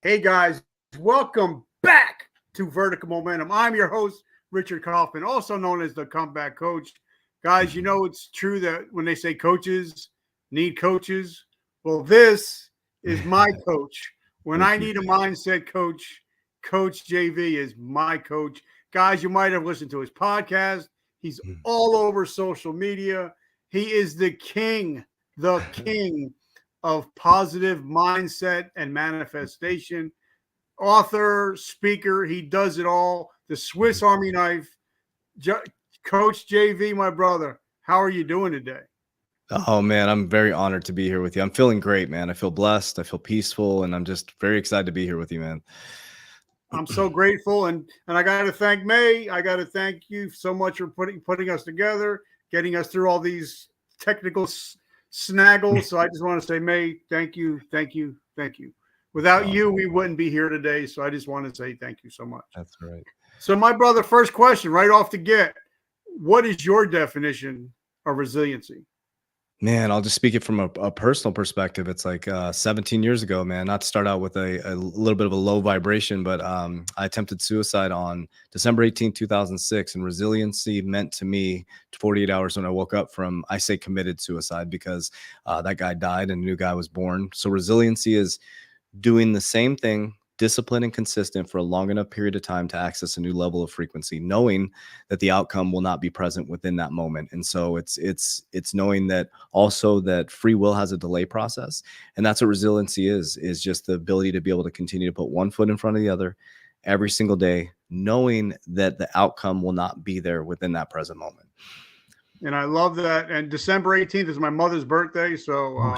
Hey guys, welcome back to Vertical Momentum. I'm your host, Richard Kaufman, also known as the Comeback Coach. Guys, you know it's true that when they say coaches need coaches, well, this is my coach. When I need a mindset coach, Coach JV is my coach. Guys, you might have listened to his podcast. He's all over social media. He is the king of positive mindset and manifestation. Author, speaker, he does it all. The Swiss Army knife. Coach JV, my brother, how are you doing today? Oh man, I'm very honored to be here with you. I'm feeling great, man. I feel blessed. I feel peaceful, and I'm just very excited to be here with you, man. I'm so grateful, and I got to thank May. I got to thank you so much for putting us together, getting us through all these technical snaggles. So I just want to say, May, thank you. Without you, we wouldn't be here today. So I just want to say thank you so much. That's right. So my brother, first question right off the get, what is your definition of resiliency? Man, I'll just speak it from a personal perspective. It's like 17 years ago, man, not to start out with a little bit of a low vibration, but I attempted suicide on December 18th, 2006. And resiliency meant to me 48 hours when I woke up from, I say committed suicide because that guy died and a new guy was born. So resiliency is doing the same thing, disciplined and consistent for a long enough period of time to access a new level of frequency, knowing that the outcome will not be present within that moment. And so it's knowing that also that free will has a delay process. And that's what resiliency is just the ability to be able to continue to put one foot in front of the other every single day, knowing that the outcome will not be there within that present moment. And I love that. And December 18th is my mother's birthday. So,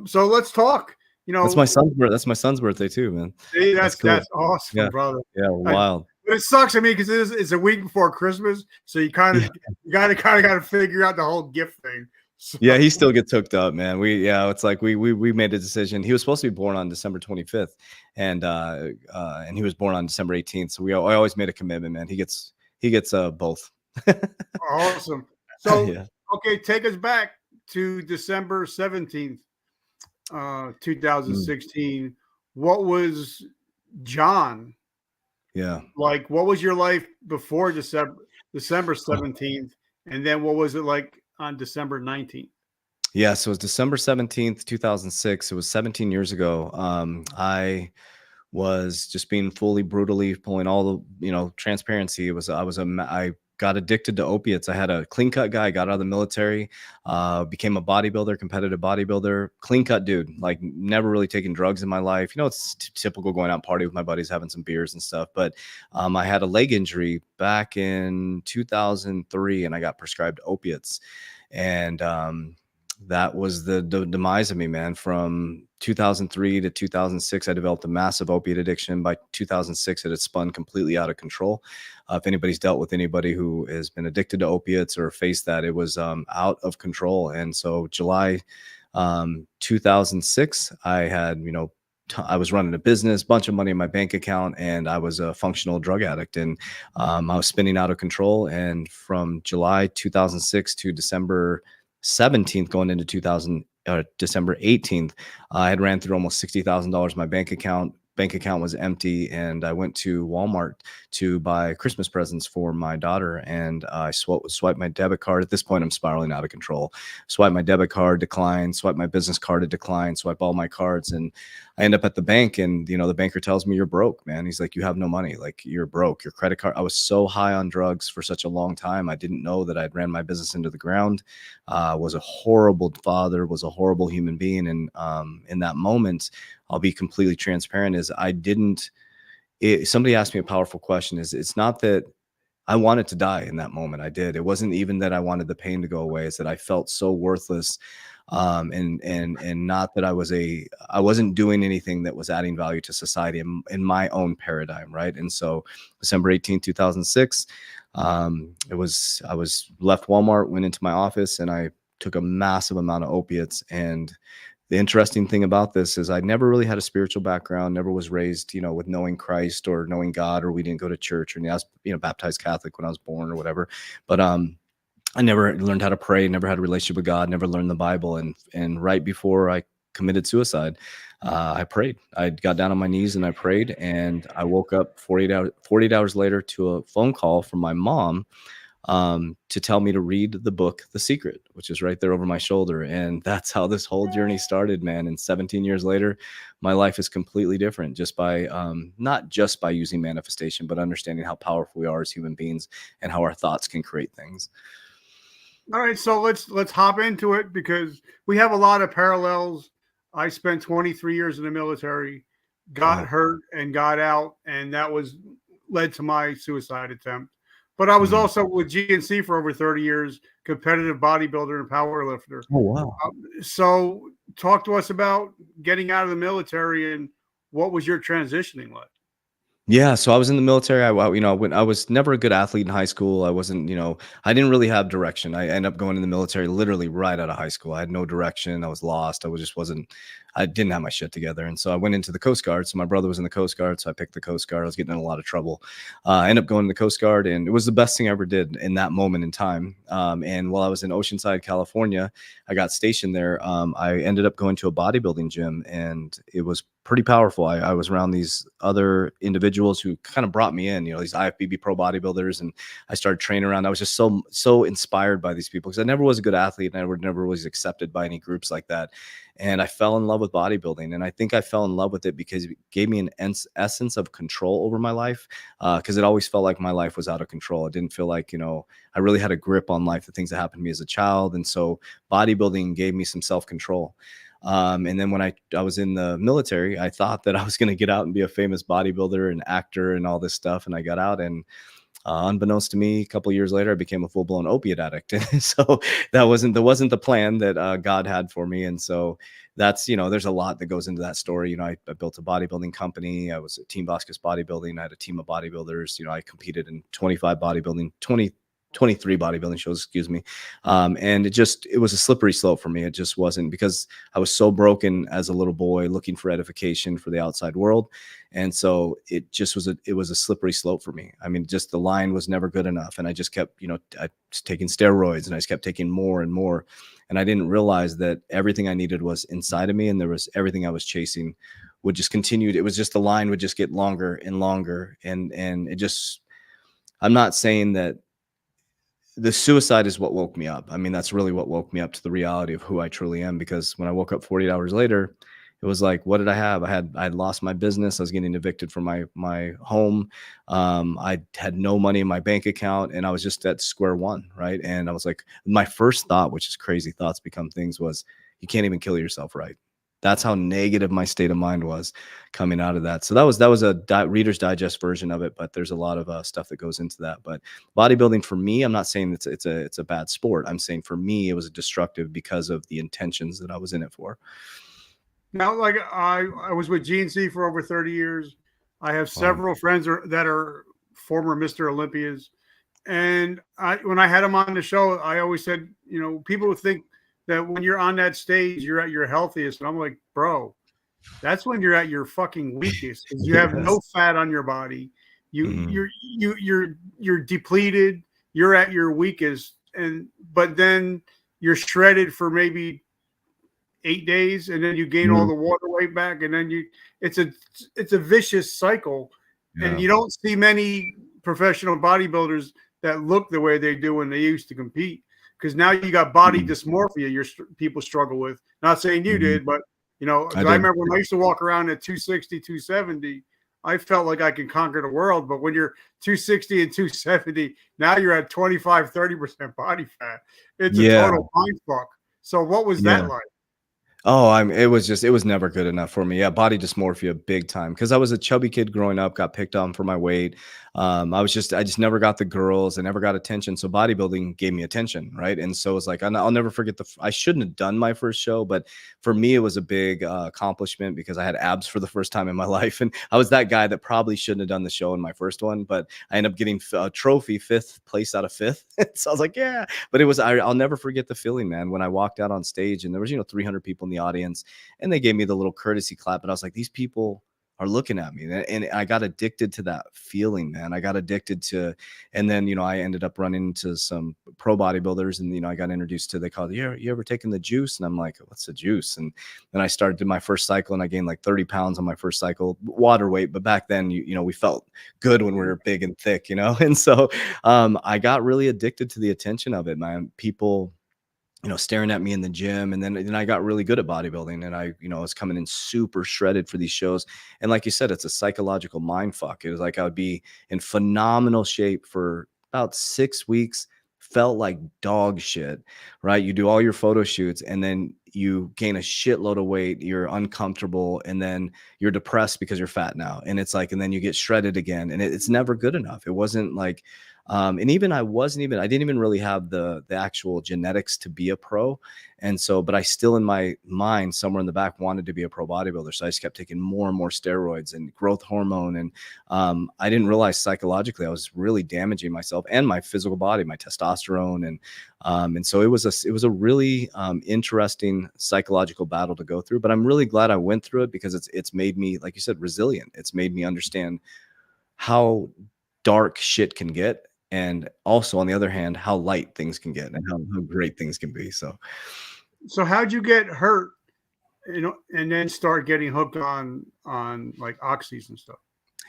so let's talk. You know, that's my son's birthday. That's my son's birthday too, man. See, that's cool. That's awesome, yeah. brother. Yeah, wild. But it sucks to me because it's a week before Christmas, so you got to figure out the whole gift thing. So. Yeah, he still gets hooked up, man. It's like we made a decision. He was supposed to be born on December 25th, and he was born on December 18th. So I always made a commitment, man. He gets both. Awesome. So okay, take us back to December 17th. 2016. What was John? Yeah. Like, what was your life before December 17th? And then what was it like on December 19th? Yeah. So it was December 17th, 2006. It was 17 years ago. I was just being fully brutally pulling all the, transparency. I got addicted to opiates. I had a clean cut guy, got out of the military, became a bodybuilder, competitive bodybuilder, clean cut dude, like never really taken drugs in my life. It's typical going out party with my buddies, having some beers and stuff. But I had a leg injury back in 2003 and I got prescribed opiates. And that was the demise of me, man. From 2003 to 2006, I developed a massive opiate addiction. By 2006, it had spun completely out of control. If anybody's dealt with anybody who has been addicted to opiates or faced that, it was out of control. And so July 2006, I had, I was running a business, bunch of money in my bank account, and I was a functional drug addict, and I was spinning out of control. And from July 2006 to December 17th, going into December 18th, I had ran through almost $60,000 in my bank account. Bank account was empty, and I went to Walmart to buy Christmas presents for my daughter, and I swiped my debit card. At this point, I'm spiraling out of control. Swipe my debit card, decline. Swipe my business card, to decline. Swipe all my cards, and I end up at the bank, and the banker tells me, "You're broke, man." He's like, "You have no money. Like, you're broke. Your credit card." I was so high on drugs for such a long time. I didn't know that I'd ran my business into the ground. Was a horrible father. Was a horrible human being, and in that moment, I'll be completely transparent. Somebody asked me a powerful question. It's not that I wanted to die in that moment. I did. It wasn't even that I wanted the pain to go away. It's that I felt so worthless. And not that I wasn't doing anything that was adding value to society in my own paradigm. Right. And so December 18th, 2006, I was left Walmart, went into my office, and I took a massive amount of opiates. And the interesting thing about this is I never really had a spiritual background, never was raised, with knowing Christ or knowing God, or we didn't go to church, or I was, baptized Catholic when I was born or whatever. But I never learned how to pray, never had a relationship with God, never learned the Bible. And right before I committed suicide, I prayed. I got down on my knees and I prayed, and I woke up 48 hours later to a phone call from my mom, to tell me to read the book The Secret, which is right there over my shoulder. And that's how this whole journey started, man. And 17 years later, my life is completely different, just by not just by using manifestation, but understanding how powerful we are as human beings and how our thoughts can create things. All right, so let's hop into it because we have a lot of parallels. I spent 23 years in the military, got Wow. hurt and got out, and that was led to my suicide attempt. But I was Mhm. also with GNC for over 30 years, competitive bodybuilder and power lifter. Oh, wow. So talk to us about getting out of the military and what was your transitioning like? Yeah, so I was in the military. When I was never a good athlete in high school. I wasn't, I didn't really have direction. I ended up going in the military literally right out of high school. I had no direction. I was lost. I didn't have my shit together. And so I went into the Coast Guard. So my brother was in the Coast Guard. So I picked the Coast Guard. I was getting in a lot of trouble. I ended up going to the Coast Guard, and it was the best thing I ever did in that moment in time. And while I was in Oceanside, California, I got stationed there. I ended up going to a bodybuilding gym, and it was pretty powerful. I was around these other individuals who kind of brought me in, these IFBB pro bodybuilders, and I started training around. I was just so inspired by these people because I never was a good athlete, and I never was accepted by any groups like that. And I fell in love with bodybuilding, and I think I fell in love with it because it gave me an essence of control over my life. Because it always felt like my life was out of control. It didn't feel like I really had a grip on life, the things that happened to me as a child, and so bodybuilding gave me some self control. And then when I was in the military, I thought that I was going to get out and be a famous bodybuilder and actor and all this stuff. And I got out, and unbeknownst to me, a couple of years later, I became a full blown opiate addict. So that wasn't the plan that God had for me. And so that's, there's a lot that goes into that story. I built a bodybuilding company. I was at Team Vazquez Bodybuilding. I had a team of bodybuilders. I competed in 23 bodybuilding shows, excuse me. And it was a slippery slope for me. It just wasn't, because I was so broken as a little boy looking for edification for the outside world. And so it was a slippery slope for me. I mean, just the line was never good enough. And I just kept, I was taking steroids, and I just kept taking more and more. And I didn't realize that everything I needed was inside of me. And there was everything I was chasing would just continue. It was just, the line would just get longer and longer. And it just, I'm not saying that the suicide is what woke me up. I mean, that's really what woke me up to the reality of who I truly am. Because when I woke up 48 hours later, it was like, what did I have? I had lost my business. I was getting evicted from my home. I had no money in my bank account, and I was just at square one, right? And I was like, my first thought, which is crazy, thoughts become things, was, you can't even kill yourself, right? That's how negative my state of mind was coming out of that. So that was a Reader's Digest version of it, but there's a lot of stuff that goes into that. But bodybuilding for me, I'm not saying it's a bad sport. I'm saying for me, it was destructive because of the intentions that I was in it for. Now, like I was with GNC for over 30 years. I have Wow. several friends that are former Mr. Olympias. And when I had them on the show, I always said, people think that when you're on that stage, you're at your healthiest. And I'm like, bro, that's when you're at your fucking weakest, because you have no Yes. fat on your body. You Mhm. you're depleted. You're at your weakest, but then you're shredded for maybe 8 days, and then you gain all Mhm. the water weight back, and then it's a vicious cycle. And Yeah. you don't see many professional bodybuilders that look the way they do when they used to compete, because now you got body Mhm. dysmorphia people struggle with. Not saying you Mhm. did, but I because I did. remember when I used to walk around at 260, 270, I felt like I could conquer the world. But when you're 260 and 270, now you're at 25-30% body fat. It's a Yeah. total mind fuck. So what was that Yeah. like? Oh, it was never good enough for me. Yeah, body dysmorphia big time, because I was a chubby kid growing up, got picked on for my weight. I just never got the girls. I never got attention. So bodybuilding gave me attention, right? And so it's like, I'll never forget I shouldn't have done my first show, but for me, it was a big accomplishment because I had abs for the first time in my life. And I was that guy that probably shouldn't have done the show in my first one, but I ended up getting a trophy, fifth place out of fifth. So I was like, yeah, but I'll never forget the feeling, man, when I walked out on stage and there was, 300 people in the audience, and they gave me the little courtesy clap. And I was like, these people are looking at me. And I got addicted to that feeling, man. I got addicted to, and then, you know, I ended up running into some pro bodybuilders, and, you know, I got introduced to, they called, you ever taken the juice? And I'm like, what's the juice? And then I started my first cycle, and I gained like 30 pounds on my first cycle, water weight. But back then, you know, we felt good when we were big and thick, you know? And so I got really addicted to the attention of it, man. People, you know, staring at me in the gym. And then I got really good at bodybuilding, and I, you know, was coming in super shredded for these shows. And like you said, it's a psychological mind fuck. It was like I would be in phenomenal shape for about 6 weeks, felt like dog shit, right? You do all your photo shoots, and then you gain a shitload of weight, you're uncomfortable, and then you're depressed because you're fat now. And it's like, and then you get shredded again, and it's never good enough. It wasn't like, and even I didn't even really have the actual genetics to be a pro. And so, but I still in my mind, somewhere in the back, wanted to be a pro bodybuilder. So I just kept taking more and more steroids and growth hormone. And I didn't realize psychologically I was really damaging myself and my physical body, my testosterone. And so it was a really interesting psychological battle to go through. But I'm really glad I went through it, because it's made me, like you said, resilient. It's made me understand how dark shit can get, and also, on the other hand, how light things can get, and how great things can be. So how'd you get hurt, you know, and then start getting hooked on like oxys and stuff?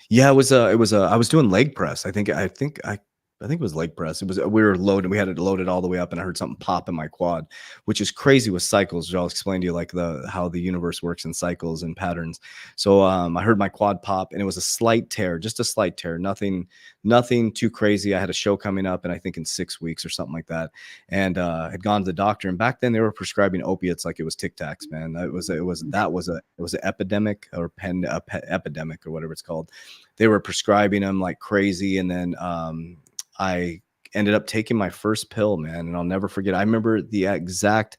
Yeah, I was doing leg press. I think it was leg press. It was, we were loaded. We had it loaded all the way up, and I heard something pop in my quad, which is crazy with cycles. Which I'll explain to you, like how the universe works in cycles and patterns. So I heard my quad pop, and it was a slight tear, just a slight tear, nothing too crazy. I had a show coming up, and I think in 6 weeks or something like that, and had gone to the doctor. And back then they were prescribing opiates like it was Tic Tacs, man. It was an epidemic, or epidemic, or whatever it's called. They were prescribing them like crazy, and then I ended up taking my first pill, man. And I'll never forget. I remember the exact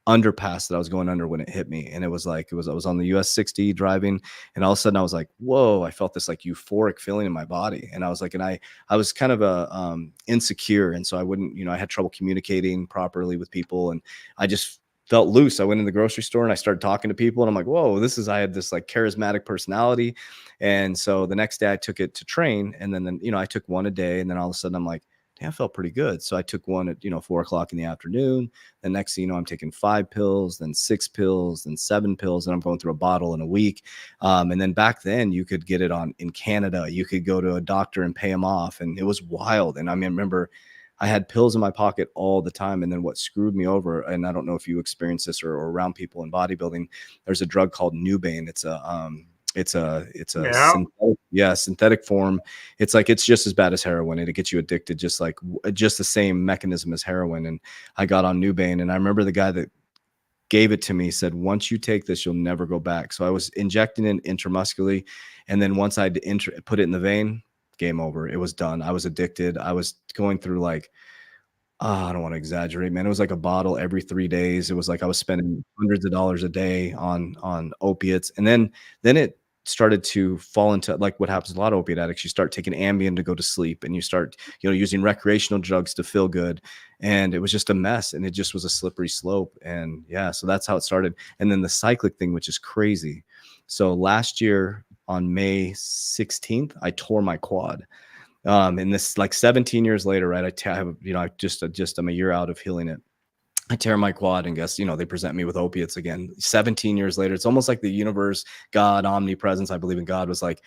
underpass that I was going under when it hit me. And I was on the US 60 driving, and all of a sudden I was like, whoa, I felt this like euphoric feeling in my body. And I was like, and I was kind of insecure. And so I wouldn't, you know, I had trouble communicating properly with people, and I just felt loose. I went in the grocery store and I started talking to people, and I'm like, whoa, I had this like charismatic personality. And so the next day I took it to train, and then, you know, I took one a day, and then all of a sudden I'm like, damn, I felt pretty good. So I took one at, you know, 4 o'clock in the afternoon. The next thing you know, I'm taking 5 pills, then 6 pills, then 7 pills, and I'm going through a bottle in a week. And then back then you could get it in Canada. You could go to a doctor and pay them off, and it was wild. And I mean, I remember I had pills in my pocket all the time. And then what screwed me over, and I don't know if you experience this or around people in bodybuilding, there's a drug called Nubane. It's a synthetic form. It's like, it's just as bad as heroin, and it gets you addicted, just the same mechanism as heroin. And I got on Nubane, and I remember the guy that gave it to me said, once you take this, you'll never go back. So I was injecting it intramuscularly, and then once I put it in the vein, game over. It was done. I was addicted. I was going through like, I don't want to exaggerate, man. It was like a bottle every 3 days. It was like I was spending hundreds of dollars a day on opiates. And then it started to fall into like what happens to a lot of opiate addicts. You start taking Ambien to go to sleep, and you start, you know, using recreational drugs to feel good. And it was just a mess, and it just was a slippery slope. And yeah, so that's how it started. And then the cyclic thing, which is crazy. So last year on May 16th, I tore my quad. And this, like 17 years later, right? I'm a year out of healing it. I tear my quad, and guess, you know, they present me with opiates again. 17 years later, it's almost like the universe, God, omnipresence, I believe in God, was like,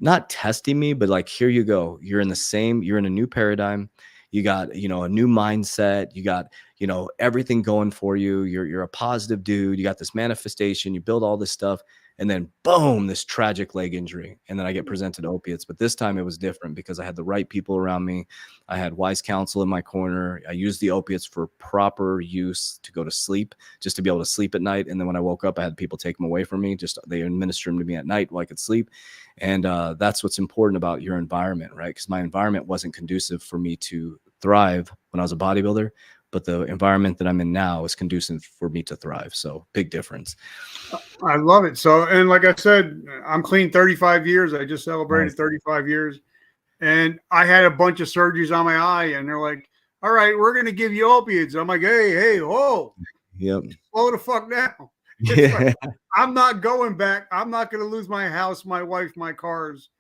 not testing me, but like, here you go. You're in a new paradigm. You got, you know, a new mindset. You got, you know, everything going for you. You're a positive dude. You got this manifestation. You build all this stuff. And then boom, this tragic leg injury. And then I get presented opiates. But this time it was different, because I had the right people around me. I had wise counsel in my corner. I used the opiates for proper use to go to sleep, just to be able to sleep at night. And then when I woke up, I had people take them away from me. They administered them to me at night while I could sleep. And that's what's important about your environment, right? Because my environment wasn't conducive for me to thrive when I was a bodybuilder, but the environment that I'm in now is conducive for me to thrive. So big difference. I love it. So, and like I said, I'm clean 35 years. I just celebrated 35 years, and I had a bunch of surgeries on my eye, and they're like, all right, we're going to give you opiates. I'm like, hey, whoa. Yep. Slow the fuck down. It's like, Yeah. I'm not going back. I'm not going to lose my house, my wife, my cars.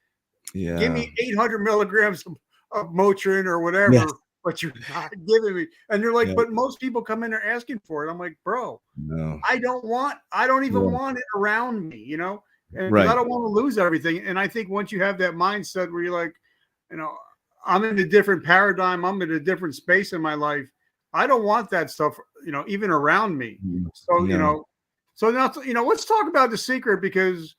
Give Yeah. me 800 milligrams of Motrin or Yes. whatever, but you're not giving me. And they're like, Yeah. but most people come in there asking for it. I'm like, bro, No. I don't even Yeah. want it around me, and because I Right. don't want to lose everything. And I think once you have that mindset where you're like, you know, I'm in a different paradigm, I'm in a different space in my life. I don't want that stuff, even around me. So, No. so now, let's talk about the secret, because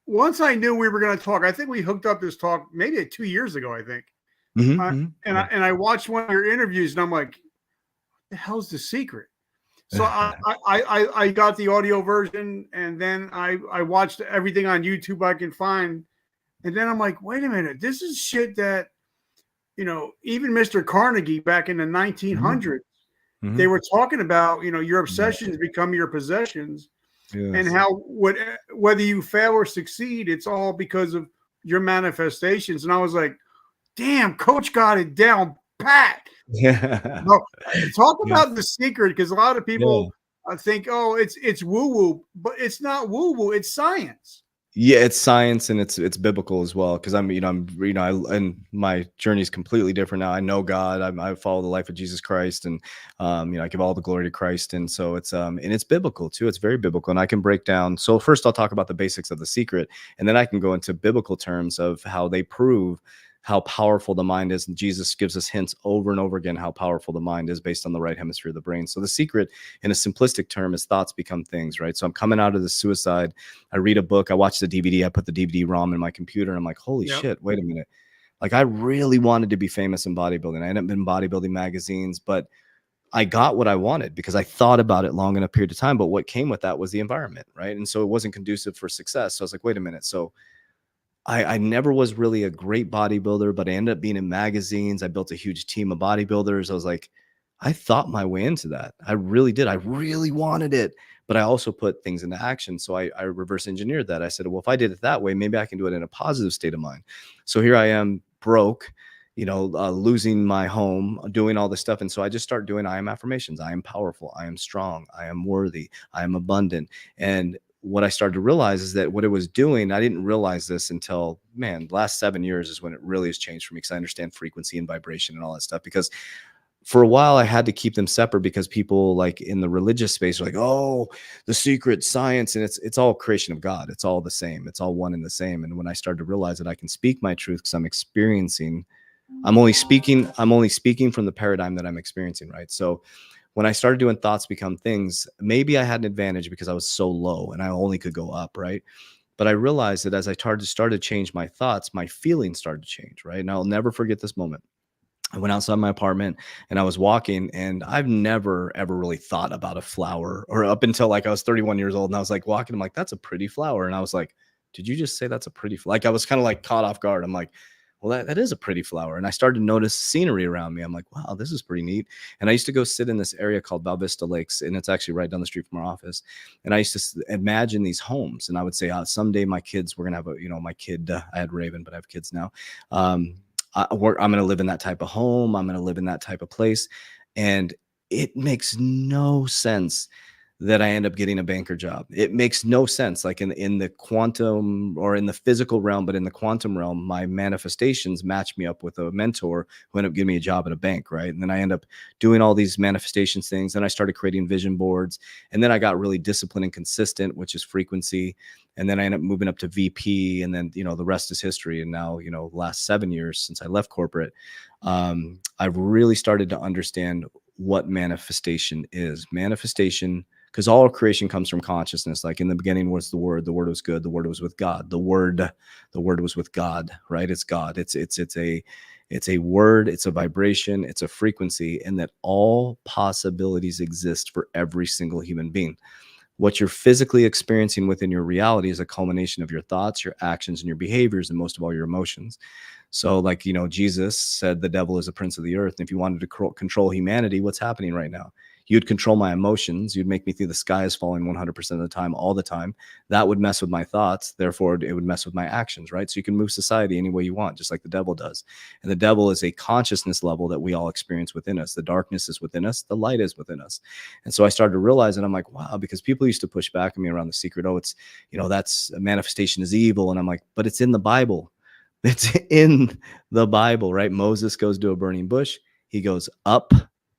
once I knew we were going to talk, I think we hooked up this talk maybe 2 years ago, I think. And Yeah. I watched one of your interviews, and I'm like, what the hell's the secret? So I got the audio version, and then I watched everything on YouTube I can find. And then I'm like, wait a minute, this is shit that, even Mr. Carnegie back in the 1900s, they were talking about, your obsessions become your possessions, and Yes. how whether you fail or succeed, it's all because of your manifestations. And I was like, damn, coach got it down pat. Yeah. No, talk Yeah. about the secret, because a lot of Yeah. people think, oh, it's woo woo, but it's not woo woo. It's science. Yeah, it's science and it's biblical as well. Because and my journey is completely different now. I know God. I follow the life of Jesus Christ, and I give all the glory to Christ. And so and it's biblical too. It's very biblical, and I can break down. So first, I'll talk about the basics of the secret, and then I can go into biblical terms of how they prove how powerful the mind is. And Jesus gives us hints over and over again how powerful the mind is based on the right hemisphere of the brain. So the secret, in a simplistic term, is thoughts become things, right? So I'm coming out of the suicide. I read a book. I watch the DVD. I put the DVD-ROM in my computer. And I'm like, holy shit, wait a minute. Like, I really wanted to be famous in bodybuilding. I ended up in bodybuilding magazines, but I got what I wanted because I thought about it long enough period of time. But what came with that was the environment, right? And so it wasn't conducive for success. So I was like, wait a minute. So I never was really a great bodybuilder, but I ended up being in magazines. I built a huge team of bodybuilders. I was like, I thought my way into that. I really did. I really wanted it, but I also put things into action. So I reverse engineered that. I said, well, if I did it that way, maybe I can do it in a positive state of mind. So here I am, broke, losing my home, doing all this stuff. And so I just start doing I am affirmations. I am powerful. I am strong. I am worthy. I am abundant. And what I started to realize is that what it was doing, I didn't realize this until, man, the last 7 years is when it really has changed for me, because I understand frequency and vibration and all that stuff. Because for a while I had to keep them separate, because people like in the religious space are like, oh, the secret science, and it's all creation of God. It's all the same. It's all one and the same. And when I started to realize that I can speak my truth because I'm only speaking from the paradigm that I'm experiencing, right? So when I started doing thoughts become things, maybe I had an advantage because I was so low and I only could go up, right? But I realized that as I started to change my thoughts, my feelings started to change, right? And I'll never forget this moment. I went outside my apartment and I was walking, and I've never ever really thought about a flower, or up until like I was 31 years old, and I was like walking, I'm like, that's a pretty flower. And I was like, did you just say that's a pretty flower? Like, I was kind of like caught off guard. I'm like, well, that is a pretty flower. And I started to notice scenery around me. I'm like, wow, this is pretty neat. And I used to go sit in this area called Val Vista Lakes, and it's actually right down the street from our office. And I used to imagine these homes, and I would say, someday my kids, we're going to have my kid, I had Raven, but I have kids now. I'm going to live in that type of home. I'm going to live in that type of place. And it makes no sense that I end up getting a banker job. It makes no sense, like in the quantum or in the physical realm, but in the quantum realm, my manifestations match me up with a mentor who ended up giving me a job at a bank, right? And then I end up doing all these manifestations things. Then I started creating vision boards, and then I got really disciplined and consistent, which is frequency. And then I ended up moving up to VP, and then, the rest is history. And now, the last 7 years since I left corporate, I've really started to understand what manifestation is. Manifestation, because all creation comes from consciousness. Like in the beginning was the word was good, the word was with God, the word was with God, right? It's God. It's a word, it's a vibration, it's a frequency, and that all possibilities exist for every single human being. What you're physically experiencing within your reality is a culmination of your thoughts, your actions, and your behaviors, and most of all, your emotions. So like, Jesus said the devil is a prince of the earth. And if you wanted to control humanity, what's happening right now? You'd control my emotions. You'd make me think the sky is falling 100% of the time, all the time. That would mess with my thoughts. Therefore, it would mess with my actions, right? So you can move society any way you want, just like the devil does. And the devil is a consciousness level that we all experience within us. The darkness is within us. The light is within us. And so I started to realize, and I'm like, wow, because people used to push back at me around the secret. Oh, it's, that's manifestation is evil. And I'm like, but it's in the Bible. It's in the Bible, right? Moses goes to a burning bush. He goes up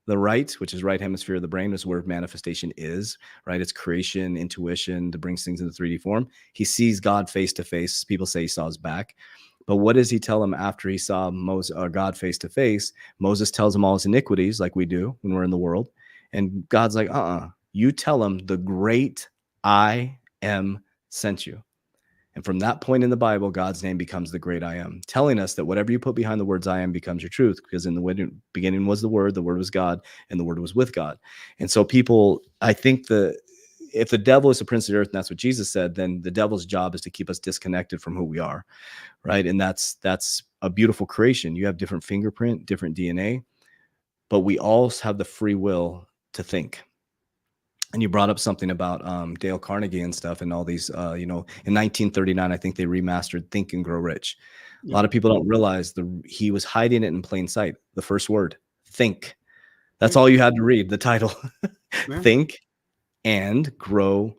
the right, which is right hemisphere of the brain, is where manifestation is, right? It's creation, intuition, to bring things into 3D form. He sees God face to face. People say he saw his back. But what does he tell him after he saw God face to face? Moses tells him all his iniquities, like we do when we're in the world. And God's like, you tell him the great I am sent you. And from that point in the Bible, God's name becomes the great I am, telling us that whatever you put behind the words I am becomes your truth, because in the beginning was the Word was God, and the Word was with God. And so people, I think if the devil is the prince of the earth, and that's what Jesus said, then the devil's job is to keep us disconnected from who we are, right? And that's a beautiful creation. You have different fingerprint, different DNA, but we all have the free will to think. And you brought up something about Dale Carnegie and stuff, and all these, in 1939, I think they remastered Think and Grow Rich. A lot of people don't realize he was hiding it in plain sight. The first word, think. That's all you had to read, the title. Think and Grow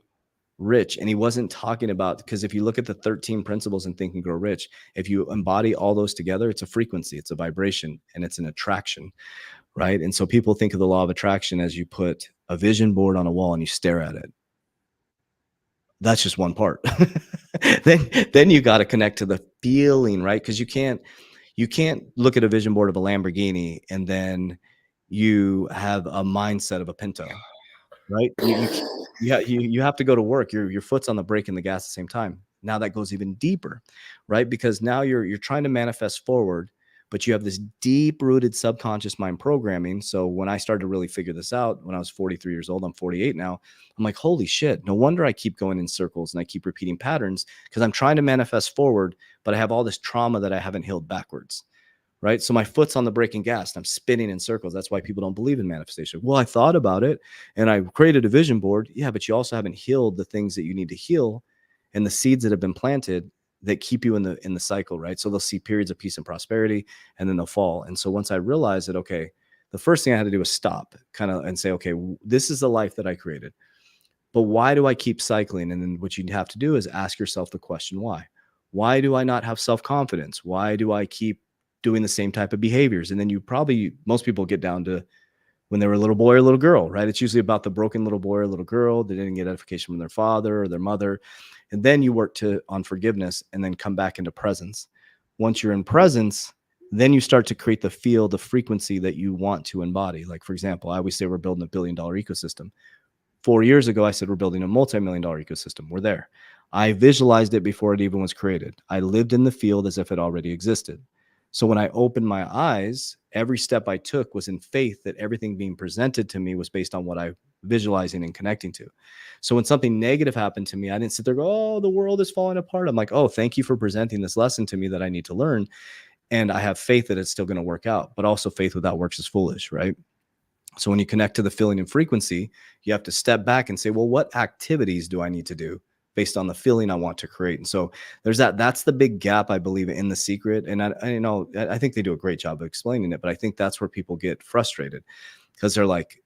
Rich. And he wasn't talking about, because if you look at the 13 principles in Think and Grow Rich, if you embody all those together, it's a frequency, it's a vibration, and it's an attraction. Right. And so people think of the law of attraction as you put a vision board on a wall and you stare at it. That's just one part. then you got to connect to the feeling, right? Because you can't look at a vision board of a Lamborghini and then you have a mindset of a Pinto, right? You have to go to work. Your foot's on the brake and the gas at the same time. Now that goes even deeper, right? Because now you're trying to manifest forward, but you have this deep-rooted subconscious mind programming. So when I started to really figure this out, when I was 43 years old, I'm 48 now, I'm like, holy shit, no wonder I keep going in circles and I keep repeating patterns, because I'm trying to manifest forward, but I have all this trauma that I haven't healed backwards, right? So my foot's on the brake and gas and I'm spinning in circles. That's why people don't believe in manifestation. Well, I thought about it and I created a vision board. Yeah, but you also haven't healed the things that you need to heal and the seeds that have been planted that keep you in the cycle, right? So they'll see periods of peace and prosperity, and then they'll fall. And so once I realized that, okay, the first thing I had to do was stop and say, okay, this is the life that I created, but why do I keep cycling? And then what you have to do is ask yourself the question, why? Why do I not have self-confidence? Why do I keep doing the same type of behaviors? And then most people get down to when they were a little boy or a little girl, right? It's usually about the broken little boy or little girl that didn't get edification from their father or their mother. And then you work on forgiveness and then come back into presence. Once you're in presence, then you start to create the field, the frequency that you want to embody. Like, for example, I always say we're building $1 billion ecosystem. 4 years ago, I said we're building a multi-million-dollar ecosystem. We're there. I visualized it before it even was created. I lived in the field as if it already existed. So when I opened my eyes, every step I took was in faith that everything being presented to me was based on what I visualizing and connecting to. So when something negative happened to me, I didn't sit there and go, oh, the world is falling apart. I'm like, oh, thank you for presenting this lesson to me that I need to learn. And I have faith that it's still going to work out, but also faith without works is foolish, right? So when you connect to the feeling and frequency, you have to step back and say, well, what activities do I need to do based on the feeling I want to create? And so there's that's the big gap, I believe, in The Secret. And I think they do a great job of explaining it, but I think that's where people get frustrated, because they're like,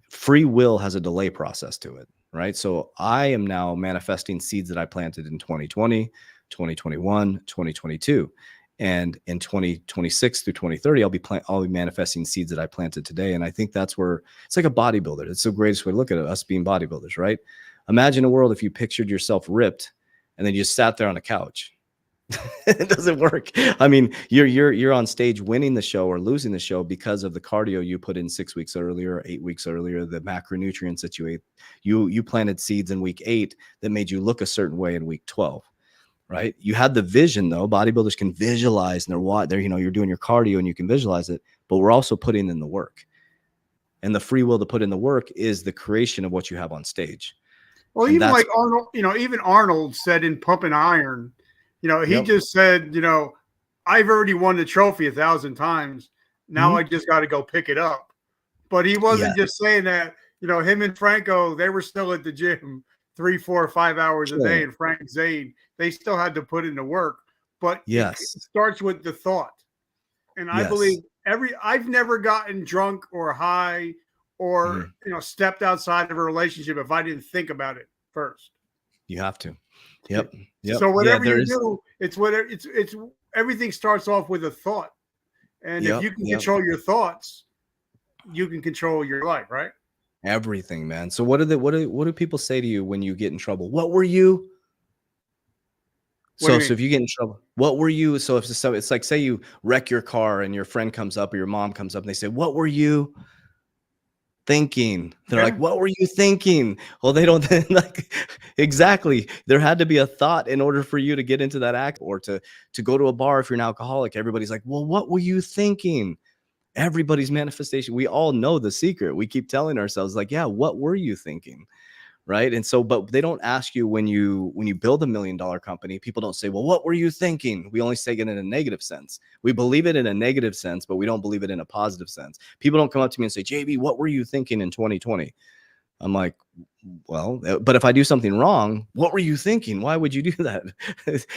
free will has a delay process to it, right? So I am now manifesting seeds that I planted in 2020, 2021, 2022. And in 2026 through 2030, I'll be manifesting seeds that I planted today. And I think that's where it's like a bodybuilder. It's the greatest way to look at it, us being bodybuilders, right? Imagine a world if you pictured yourself ripped and then you just sat there on a couch. It doesn't work. I mean, you're on stage winning the show or losing the show because of the cardio you put in 6 weeks earlier, or 8 weeks earlier, the macronutrients that you ate. You planted seeds in week 8 that made you look a certain way in week 12. Right? You had the vision, though. Bodybuilders can visualize, and you're doing your cardio and you can visualize it, but we're also putting in the work. And the free will to put in the work is the creation of what you have on stage. Well, and even like Arnold, even Arnold said in Pumping Iron, he just said, I've already won the trophy 1,000 times. Now I just got to go pick it up. But he Yeah, wasn't just saying that. Him and Franco, they were still at the gym 3, 4, 5 hours a day, sure. and Frank Zane, they still had to put in the work. But it Yes. starts with the thought. And I Yes. believe I've never gotten drunk or high or Mhm. stepped outside of a relationship if I didn't think about it first. You have to. Yep. Yep. So Yeah, whatever there you is. do, it's everything starts off with a thought. And if Yep. you can Yep. control your thoughts, you can control your life, right? Everything, man. So what do people say to you when you get in trouble? What were you? What do So you mean? if you get in trouble, what were you? So it's like, say you wreck your car and your friend comes up or your mom comes up and they say, "What were you thinking?" They're like, Yeah. "What were you thinking?" Well, they don't like exactly. There had to be a thought in order for you to get into that act or to go to a bar if you're an alcoholic. Everybody's like, "Well, what were you thinking?" Everybody's manifestation. We all know the secret. We keep telling ourselves like, "Yeah, what were you thinking?" Right? And so, but they don't ask you when you build $1 million company, people don't say, "Well, what were you thinking?" We only say it in a negative sense. We believe it in a negative sense, but we don't believe it in a positive sense. People don't come up to me and say, "JB, what were you thinking in 2020?" I'm like, well, but if I do something wrong, what were you thinking? Why would you do that?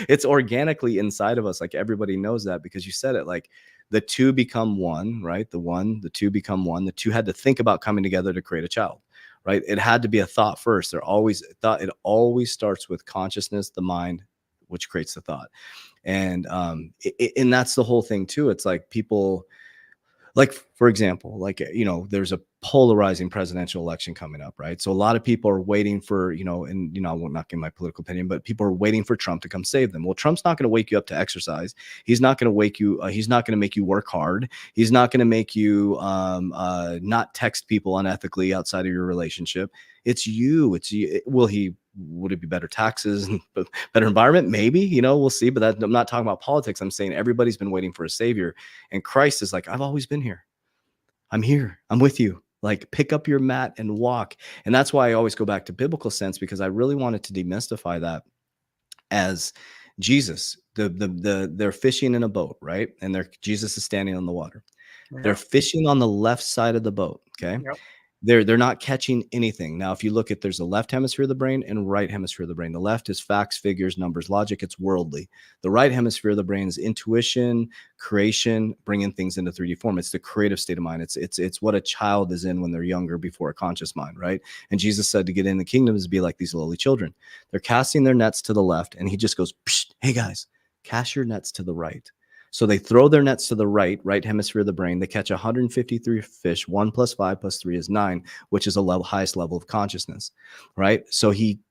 It's organically inside of us. Like everybody knows that because you said it. Like the two become one, right? The two become one. The two had to think about coming together to create a child, right? It had to be a thought first. They're always thought. It always starts with consciousness, the mind, which creates the thought. And that's the whole thing too. It's like people, like for example, like there's a polarizing presidential election coming up, right? So a lot of people are waiting for, and I won't not give my political opinion, but people are waiting for Trump to come save them. Well, Trump's not going to wake you up to exercise. He's not going to wake you. He's not going to make you work hard. He's not going to make you not text people unethically outside of your relationship. It's you. It's you. Would it be better taxes and better environment? Maybe, we'll see. But I'm not talking about politics. I'm saying everybody's been waiting for a savior. And Christ is like, I've always been here. I'm here. I'm with you. Like pick up your mat and walk. And that's why I always go back to biblical sense, because I really wanted to demystify that as Jesus. They're fishing in a boat, right? And Jesus is standing on the water. They're Yep. fishing on the left side of the boat. Okay. Yep. They're not catching anything. Now, if you look at, there's a left hemisphere of the brain and right hemisphere of the brain. The left is facts, figures, numbers, logic. It's worldly. The right hemisphere of the brain is intuition, creation, bringing things into 3D form. It's the creative state of mind. It's what a child is in when they're younger before a conscious mind, right? And Jesus said to get in the kingdom is to be like these lowly children. They're casting their nets to the left, and he just goes, "Hey guys, cast your nets to the right." So they throw their nets to the right hemisphere of the brain. They catch 153 fish. 1 + 5 + 3 is 9, which is the highest level of consciousness, right? So he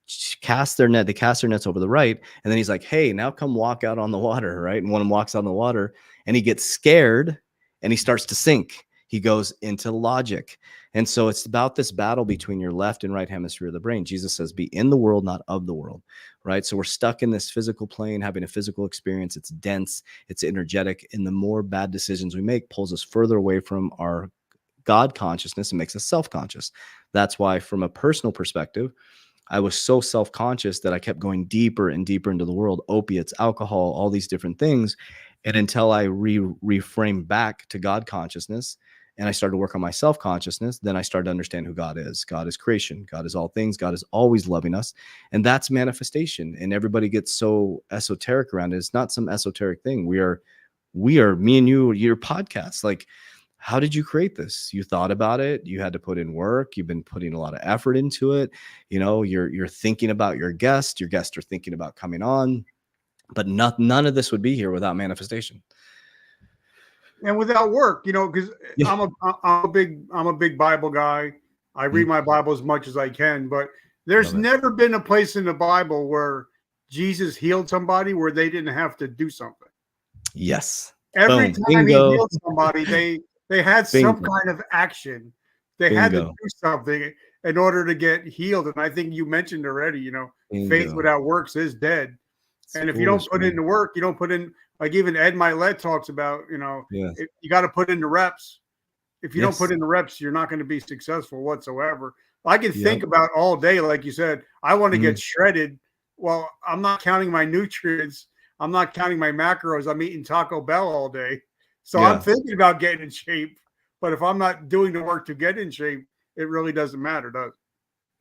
casts their net. They cast their nets over the right, and then he's like, "Hey, now come walk out on the water," right? And one of them walks out on the water, and he gets scared, and he starts to sink. He goes into logic. And so it's about this battle between your left and right hemisphere of the brain. Jesus says, "Be in the world, not of the world," right? So we're stuck in this physical plane, having a physical experience. It's dense, it's energetic, and the more bad decisions we make pulls us further away from our God consciousness and makes us self-conscious. That's why, from a personal perspective, I was so self-conscious that I kept going deeper and deeper into the world, opiates, alcohol, all these different things. And until I reframed back to God consciousness and I started to work on my self-consciousness, then I started to understand who God is. God is creation. God is all things. God is always loving us. And that's manifestation. And everybody gets so esoteric around it. It's not some esoteric thing. We are me and you, your podcast. Like, how did you create this? You thought about it. You had to put in work. You've been putting a lot of effort into it. You're thinking about your guest. Your guests are thinking about coming on. But none of this would be here without manifestation. And without work, because Yeah. I'm a big Bible guy. I read my Bible as much as I can, but there's Love it. never been a place in the Bible where Jesus healed somebody where they didn't have to do something. Yes. Every Boom. time he Bingo. healed somebody, they had some Bingo. kind of action. They had to Bingo. do something in order to get healed. And I think you mentioned already, faith Bingo. without works is dead. And if you don't Foolish, put in man. the work, you don't put in, like even Ed Milet talks about, Yes. you got to put in the reps. If you don't put Yes. in the reps, you're not going to be successful whatsoever. I can Yep. think about all day, like you said, I want to Mhm. get shredded. Well, I'm not counting my nutrients. I'm not counting my macros. I'm eating Taco Bell all day. So I'm Yeah. thinking about getting in shape, But if I'm not doing the work to get in shape, it really doesn't matter, does it?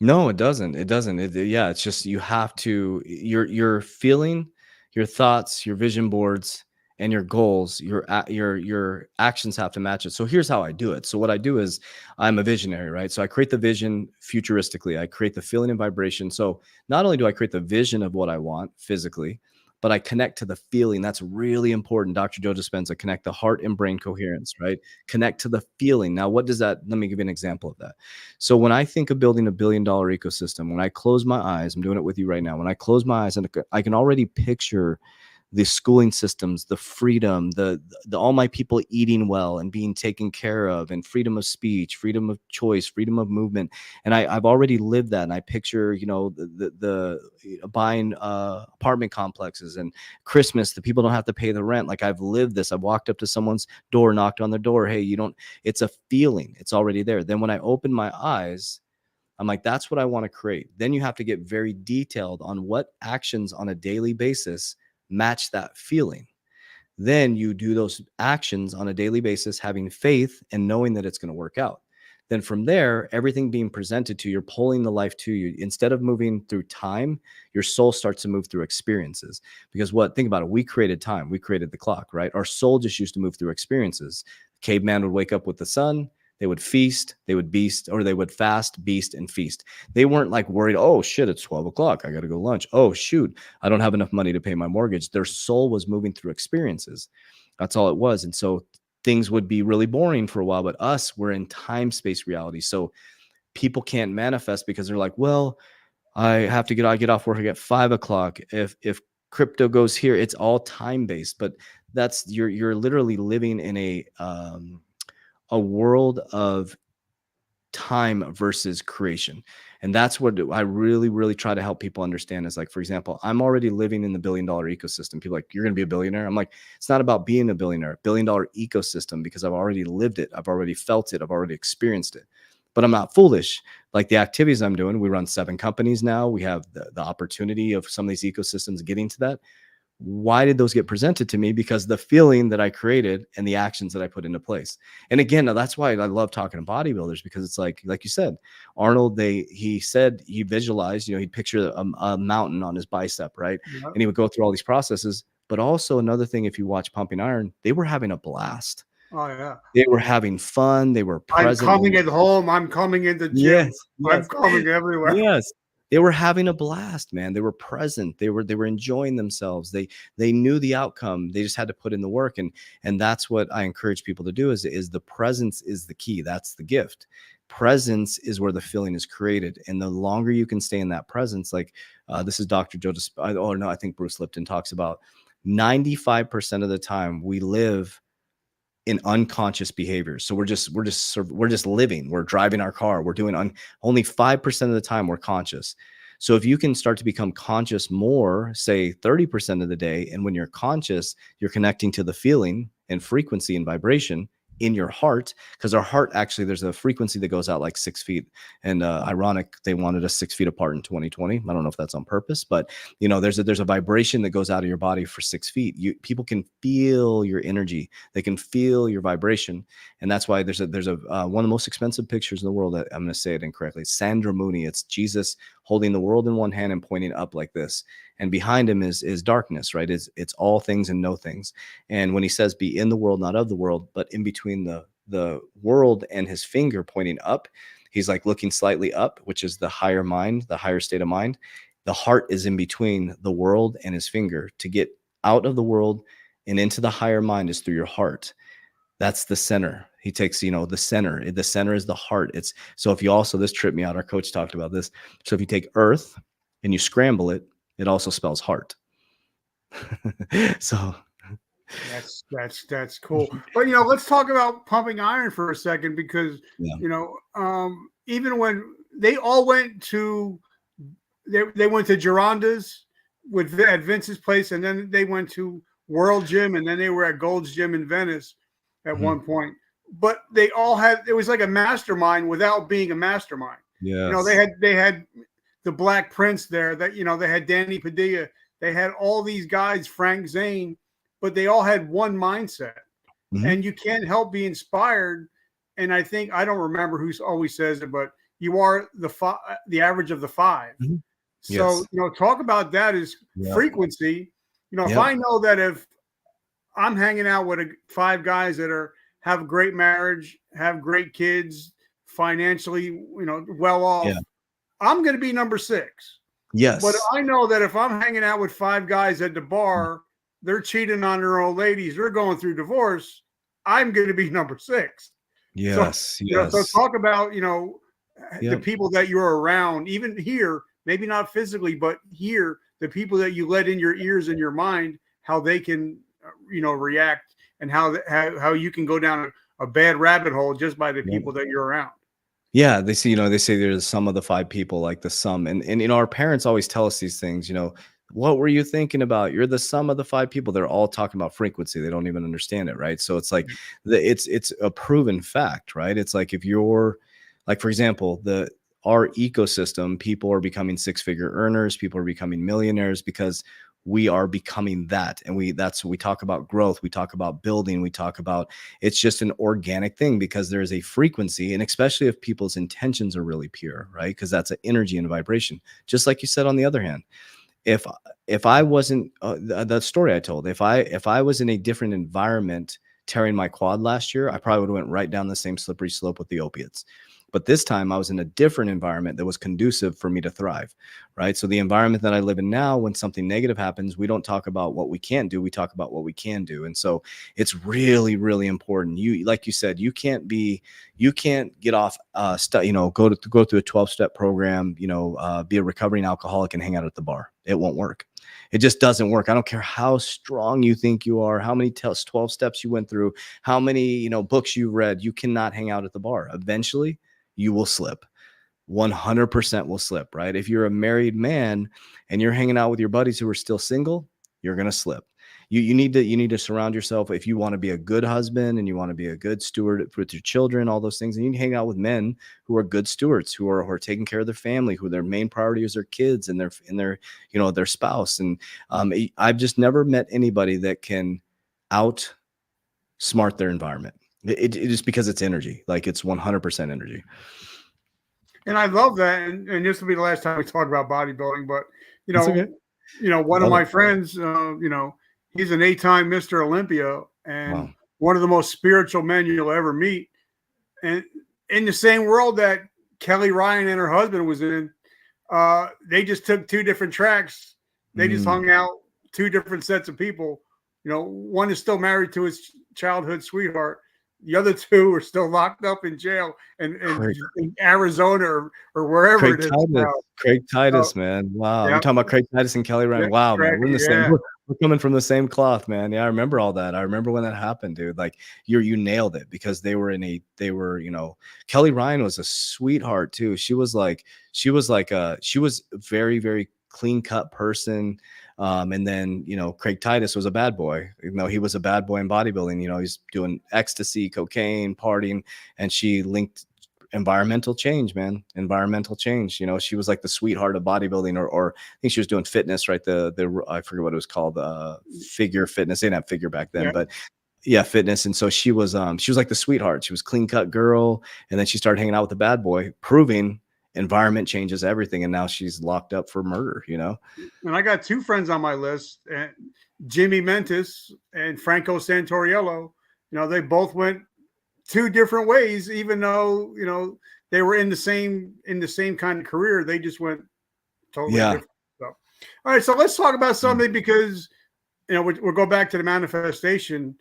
No, it doesn't. It doesn't. Yeah, it's just you have to your feeling, your thoughts, your vision boards, and your goals, your actions have to match it. So here's how I do it. So what I do is I'm a visionary, right? So I create the vision futuristically. I create the feeling and vibration. So not only do I create the vision of what I want physically, but I connect to the feeling. That's really important. Dr. Joe Dispenza, connect the heart and brain coherence, right? Connect to the feeling. Now, what does that? Let me give you an example of that. So when I think of building a billion-dollar ecosystem, when I close my eyes, I'm doing it with you right now. When I close my eyes, and I can already picture the schooling systems, the freedom, the all my people eating well and being taken care of, and freedom of speech, freedom of choice, freedom of movement. And I've already lived that. And I picture, the buying apartment complexes, and Christmas, the people don't have to pay the rent. Like, I've lived this. I've walked up to someone's door, knocked on their door. Hey, you don't, it's a feeling. It's already there. Then when I open my eyes, I'm like, that's what I want to create. Then you have to get very detailed on what actions on a daily basis match that feeling. Then you do those actions on a daily basis, having faith and knowing that it's going to work out. Then from there, everything being presented to you, you're pulling the life to you. Instead of moving through time, your soul starts to move through experiences. Because think about it, we created time, we created the clock, right? Our soul just used to move through experiences. Caveman would wake up with the sun, they would feast, they would beast, or they would fast, beast, and feast. They weren't like worried, oh shit, it's 12 o'clock. I got to go lunch. Oh shoot, I don't have enough money to pay my mortgage. Their soul was moving through experiences. That's all it was. And so things would be really boring for a while, but we're in time space reality. So people can't manifest because they're like, well, I get off work at 5 o'clock. If crypto goes here, it's all time based, but you're literally living in a world of time versus creation. And that's what I really, really try to help people understand is, like, for example, I'm already living in the billion-dollar ecosystem. People are like, you're going to be a billionaire. I'm like, it's not about being a billionaire, billion-dollar ecosystem, because I've already lived it. I've already felt it. I've already experienced it. But I'm not foolish. Like, the activities I'm doing, we run 7 companies now. We have the opportunity of some of these ecosystems getting to that. Why did those get presented to me? Because the feeling that I created and the actions that I put into place. And again, that's why I love talking to bodybuilders, because it's like you said, Arnold, he said he visualized, he'd picture a mountain on his bicep, right? Yep. And he would go through all these processes. But also another thing, if you watch Pumping Iron, they were having a blast. Oh yeah. They were having fun. They were present. I'm coming at home. I'm coming in the gym. Yes, I'm yes. coming everywhere. Yes. They were having a blast, man. They were present. They were enjoying themselves. They knew the outcome. They just had to put in the work. And that's what I encourage people to do is the presence is the key. That's the gift. Presence is where the feeling is created. And the longer you can stay in that presence, like this is Dr. Joe oh no, I think Bruce Lipton talks about 95% of the time we live in unconscious behaviors. So we're just living, we're driving our car, we're doing only 5% of the time we're conscious. So if you can start to become conscious more, say 30% of the day, and when you're conscious, you're connecting to the feeling and frequency and vibration in your heart, because our heart, actually, there's a frequency that goes out like 6 feet. And ironic, they wanted us 6 feet apart in 2020. I don't know if that's on purpose, but there's a vibration that goes out of your body for 6 feet. People can feel your energy, they can feel your vibration. And that's why there's a one of the most expensive pictures in the world. I'm going to say it incorrectly. Sandra Mooney. It's Jesus holding the world in one hand and pointing up like this. And behind him is darkness, right? It's all things and no things. And when he says, be in the world, not of the world, but in between the world and his finger pointing up, he's like looking slightly up, which is the higher mind, the higher state of mind. The heart is in between the world and his finger. To get out of the world and into the higher mind is through your heart. That's the center. He takes, the center. The center is the heart. So if you also, this tripped me out, our coach talked about this. So if you take earth and you scramble it, it also spells heart. So that's cool. But let's talk about Pumping Iron for a second, because even when they all went to they went to Geronda's at Vince's place, and then they went to World Gym, and then they were at Gold's Gym in Venice at one point. But they all had, it was like a mastermind without being a mastermind. Yes. They had the Black Prince there, that they had Danny Padilla, they had all these guys, Frank Zane, but they all had one mindset. And you can't help be inspired and I think, I don't remember who always says it, but you are the average of the five. Mm-hmm. So, Yes. talk about that is Yep. frequency. If Yep. I know that if I'm hanging out with five guys that have a great marriage, have great kids, financially, well off, Yeah. I'm going to be number 6. But Yes. I know that if I'm hanging out with five guys at the bar, they're cheating on their old ladies, they're going through divorce, I'm going to be number 6. Yes. So, so Yes. talk about, the Yep. people that you're around, even here, maybe not physically, but here, the people that you let in your ears and your mind, how they can, react, and how you can go down a bad rabbit hole just by the Yep. people that you're around. Yeah, they say, they say there's the sum of the five people, like the sum. And our parents always tell us these things, what were you thinking about? You're the sum of the five people. They're all talking about frequency. They don't even understand it, right? So it's like it's a proven fact, right? It's like if you're like, for example, our ecosystem, people are becoming six-figure earners, people are becoming millionaires because we are becoming that. And that's we talk about growth, we talk about building, we talk about, it's just an organic thing because there's a frequency, and especially if people's intentions are really pure, right? Because that's an energy and vibration. Just like you said, on the other hand, if I wasn't the story I told, if I was in a different environment tearing my quad last year, I probably would have went right down the same slippery slope with the opiates. But this time I was in a different environment that was conducive for me to thrive, right? So the environment that I live in now, when something negative happens, we don't talk about what we can't do. We talk about what we can do. And so it's really, really important. Like you said, you can't get off, go through a 12-step program, be a recovering alcoholic and hang out at the bar. It won't work. It just doesn't work. I don't care how strong you think you are, how many 12 steps you went through, how many, books you read. You cannot hang out at the bar. Eventually, you will slip. 100% will slip, right? If you're a married man and you're hanging out with your buddies who are still single, you're going to slip. You need to surround yourself. If you want to be a good husband and you want to be a good steward with your children, all those things, and you need to hang out with men who are good stewards, who are taking care of their family, who their main priority is their kids and their spouse. And I've just never met anybody that can outsmart their environment. It just because it's energy, like it's 100% energy. And I love that. And this will be the last time we talk about bodybuilding, but Okay. one of my friends, he's an 8-time Mr. Olympia and one of the most spiritual men you'll ever meet. And in the same world that Kelly Ryan and her husband was in, they just took 2 different tracks. They just hung out, 2 different sets of people. One is still married to his childhood sweetheart. The other 2 are still locked up in jail in Arizona or wherever it is. Craig Titus, man. Wow. You're talking about Craig Titus and Kelly Ryan. Wow, man. We're in the same. We're coming from the same cloth, man. Yeah, I remember all that. I remember when that happened, dude. Like you nailed it because they were Kelly Ryan was a sweetheart too. She was very, very clean cut person. And then, Craig Titus was a bad boy. He was a bad boy in bodybuilding. He's doing ecstasy, cocaine, partying, and she linked environmental change, man. Environmental change. She was like the sweetheart of bodybuilding, or I think she was doing fitness, right? I forget what it was called, figure fitness. They didn't have figure back then, but yeah, fitness. And so she was like the sweetheart. She was clean cut girl, and then she started hanging out with the bad boy, proving environment changes everything, and now she's locked up for murder. And I got 2 friends on my list, Jimmy Mentis and Franco Santoriello. They both went 2 different ways, even though they were in the same kind of career. They just went totally different. So, all right, so let's talk about something because we'll go back to the manifestation.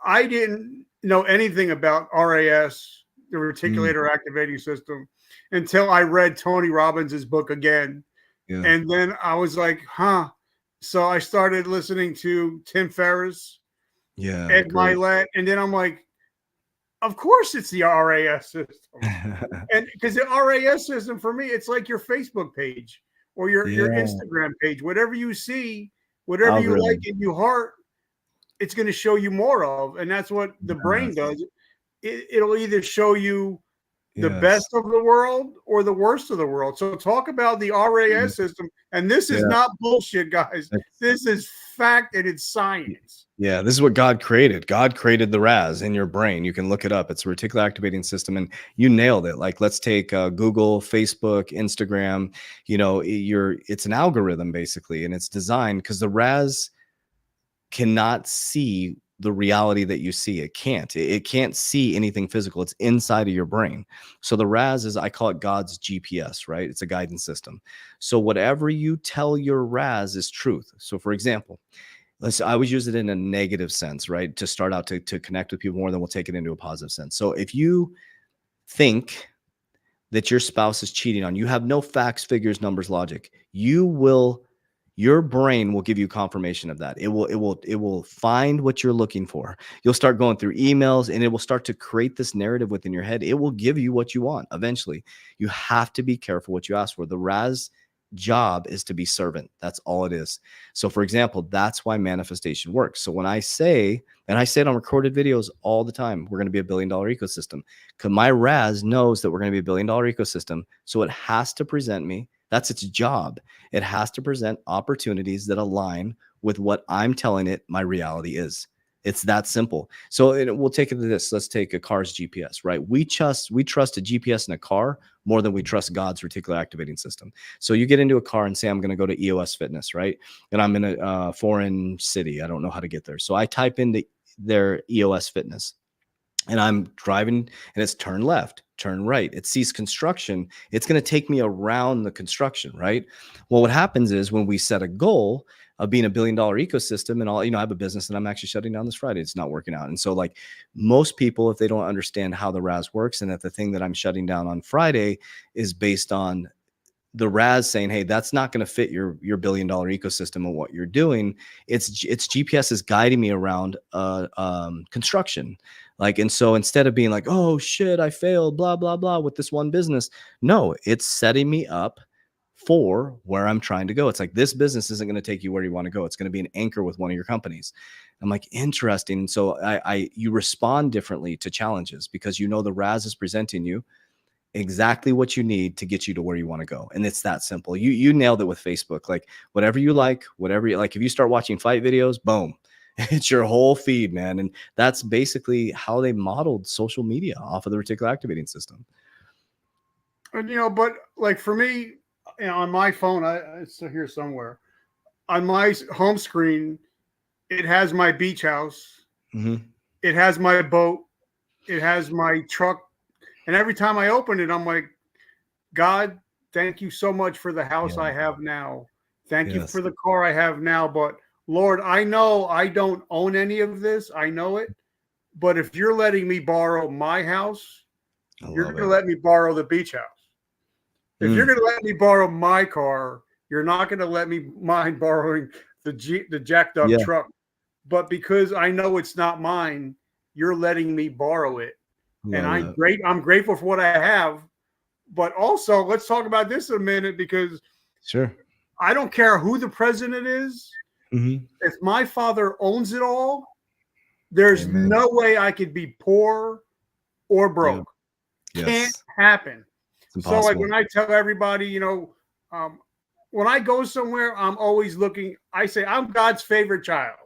I didn't know anything about RAS, the reticular activating system, until I read Tony Robbins' book again. Yeah. And then I was like, so I started listening to Tim Ferriss, Ed Milet, and then I'm like, of course it's the RAS system. And because the RAS system for me, it's like your Facebook page or your Instagram page. Whatever you see, whatever you like and you heart, it's going to show you more of. And that's what the brain does. It'll either show you the best of the world or the worst of the world. So talk about the RAS system. And this is not bullshit, guys. This is fact and it's science. Yeah, this is what God created. God created the RAS in your brain. You can look it up. It's a reticular activating system, and you nailed it. Like, let's take Google, Facebook, Instagram. You know, it's an algorithm basically, and it's designed because the RAS cannot see the reality that you see. It can't. It can't see anything physical. It's inside of your brain. So the RAS is, I call it God's GPS, right? It's a guidance system. So whatever you tell your RAS is truth. So for example, I always use it in a negative sense, right? To start out to connect with people more, then we'll take it into a positive sense. So if you think that your spouse is cheating on you, have no facts, figures, numbers, logic, your brain will give you confirmation of that. It will find what you're looking for. You'll start going through emails and it will start to create this narrative within your head. It will give you what you want eventually. You have to be careful what you ask for. The RAS job is to be servant. That's all it is. So for example, that's why manifestation works. So when I say, and I say it on recorded videos all the time, we're going to be $1 billion ecosystem, because my RAS knows that we're going to be $1 billion ecosystem. So it has to present me. That's its job. It has to present opportunities that align with what I'm telling it my reality is. It's that simple. So we'll take it to this. Let's take a car's GPS, right? We trust a GPS in a car more than we trust God's reticular activating system. So you get into a car and say, I'm going to go to EOS Fitness, right? And I'm in a foreign city. I don't know how to get there. So I type into their EOS Fitness. And I'm driving and it's turn left, turn right. It sees construction. It's going to take me around the construction, right? Well, what happens is when we set a goal of being $1 billion ecosystem and all, I have a business and I'm actually shutting down this Friday. It's not working out. And so like most people, if they don't understand how the RAS works and that the thing that I'm shutting down on Friday is based on the RAS saying, hey, that's not going to fit your $1 billion ecosystem and what you're doing. It's GPS is guiding me around construction. Like, and so instead of being like, oh shit, I failed, blah, blah, blah with this one business. No, it's setting me up for where I'm trying to go. It's like, this business isn't going to take you where you want to go. It's going to be an anchor with one of your companies. I'm like, interesting. And so you respond differently to challenges because the RAS is presenting you exactly what you need to get you to where you want to go. And it's that simple. You nailed it with Facebook. Like whatever you like, if you start watching fight videos, boom, it's your whole feed, man. And that's basically how they modeled social media off of the reticular activating system. And, but like for me, on my phone, it's still here somewhere. On my home screen, it has my beach house. Mm-hmm. It has my boat. It has my truck. And every time I open it, I'm like, God, thank you so much for the house I have now. Thank you for the car I have now. But Lord, I know I don't own any of this. I know it. But if you're letting me borrow my house, you're going to let me borrow the beach house. If you're going to let me borrow my car, you're not going to let me mind borrowing the jacked up truck. But because I know it's not mine, you're letting me borrow it. And I'm grateful for what I have. But also, let's talk about this in a minute because I don't care who the president is. Mm-hmm. If my father owns it all, there's no way I could be poor or broke. Yeah. Can't happen. So like when I tell everybody, when I go somewhere, I'm always looking. I say I'm God's favorite child.